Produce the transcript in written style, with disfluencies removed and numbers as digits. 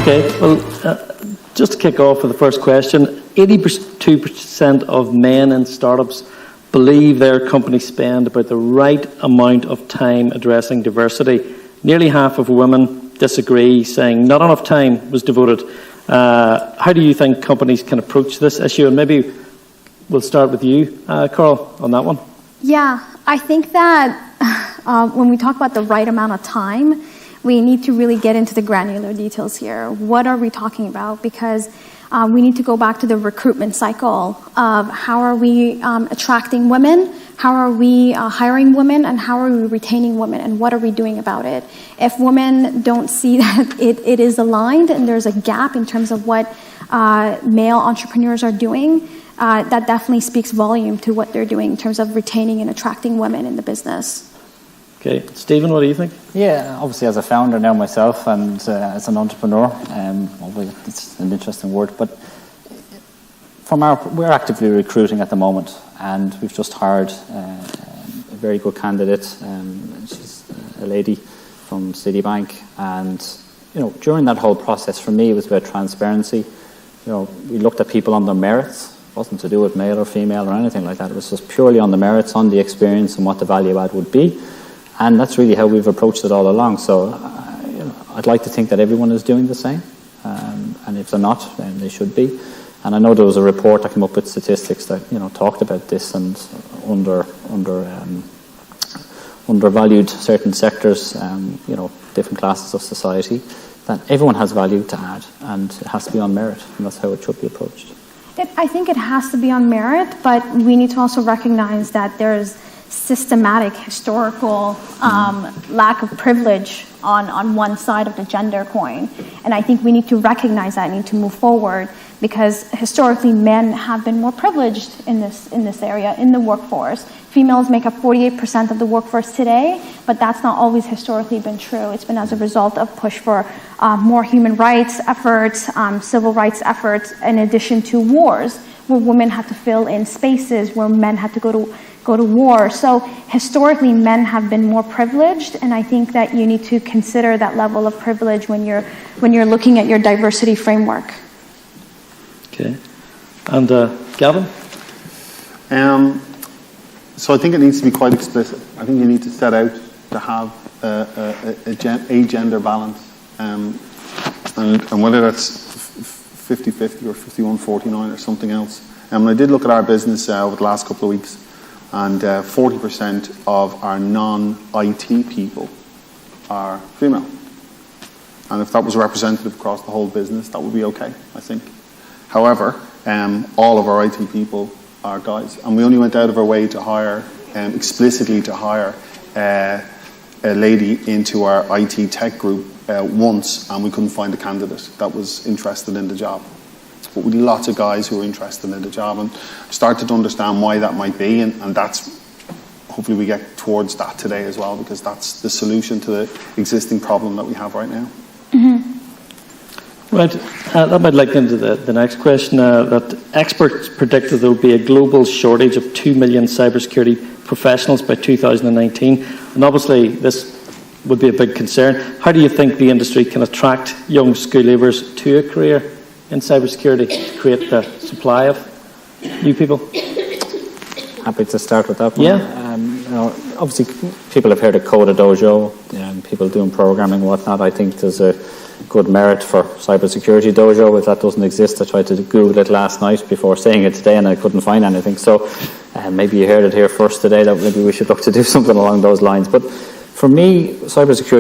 Okay, well, just to kick off with the first question, 82% of men in startups believe their companies spend about the right amount of time addressing diversity. Nearly half of women disagree, saying not enough time was devoted. How do you think companies can approach this issue? And maybe we'll start with you, Carl, on that one. Yeah, I think that when we talk about the right amount of time, we need to really get into the granular details here. What are we talking about? Because we need to go back to the recruitment cycle of how are we attracting women, how are we hiring women, and how are we retaining women, and what are we doing about it? If women don't see that it is aligned and there's a gap in terms of what male entrepreneurs are doing, that definitely speaks volume to what they're doing in terms of retaining and attracting women in the business. Okay, Stephen, what do you think? Yeah, obviously as a founder now myself and as an entrepreneur, it's an interesting word, but we're actively recruiting at the moment, and we've just hired a very good candidate. She's a lady from Citibank, and during that whole process, for me, it was about transparency. We looked at people on their merits. It wasn't to do with male or female or anything like that. It was just purely on the merits, on the experience, and what the value add would be. And that's really how we've approached it all along. So I'd like to think that everyone is doing the same. And if they're not, then they should be. And I know there was a report that came up with statistics that talked about this and undervalued certain sectors, different classes of society. That everyone has value to add, and it has to be on merit, and that's how it should be approached. I think it has to be on merit, but we need to also recognize that there's systematic, historical lack of privilege on one side of the gender coin. And I think we need to recognize that and need to move forward, because historically men have been more privileged in this area, in the workforce. Females make up 48% of the workforce today, but that's not always historically been true. It's been as a result of push for more human rights efforts, civil rights efforts, in addition to wars, where women had to fill in spaces where men had to go to war. So historically, men have been more privileged, and I think that you need to consider that level of privilege when you're looking at your diversity framework. Okay, and Gavin? So I think it needs to be quite explicit. I think you need to set out to have a gender balance, and whether that's 50-50 or 51-49 or something else. I did look at our business over the last couple of weeks, and 40% of our non-IT people are female. And if that was representative across the whole business, that would be okay, I think. However, all of our IT people are guys. And we only went out of our way to hire, explicitly to hire a lady into our IT tech group once, and we couldn't find a candidate that was interested in the job. But with lots of guys who are interested in the job, and started to understand why that might be, and that's, hopefully we get towards that today as well, because that's the solution to the existing problem that we have right now. Mm-hmm. Right, that might link into the next question, that experts predict that there will be a global shortage of 2 million cybersecurity professionals by 2019, and obviously this would be a big concern. How do you think the industry can attract young school leavers to a career in cybersecurity to create the supply of new people? Happy to start with that one. Yeah. Obviously, people have heard of Coda Dojo, and people doing programming and whatnot. I think there's a good merit for Cybersecurity Dojo. If that doesn't exist, I tried to Google it last night before saying it today, and I couldn't find anything. So maybe you heard it here first today, that maybe we should look to do something along those lines. But for me, cybersecurity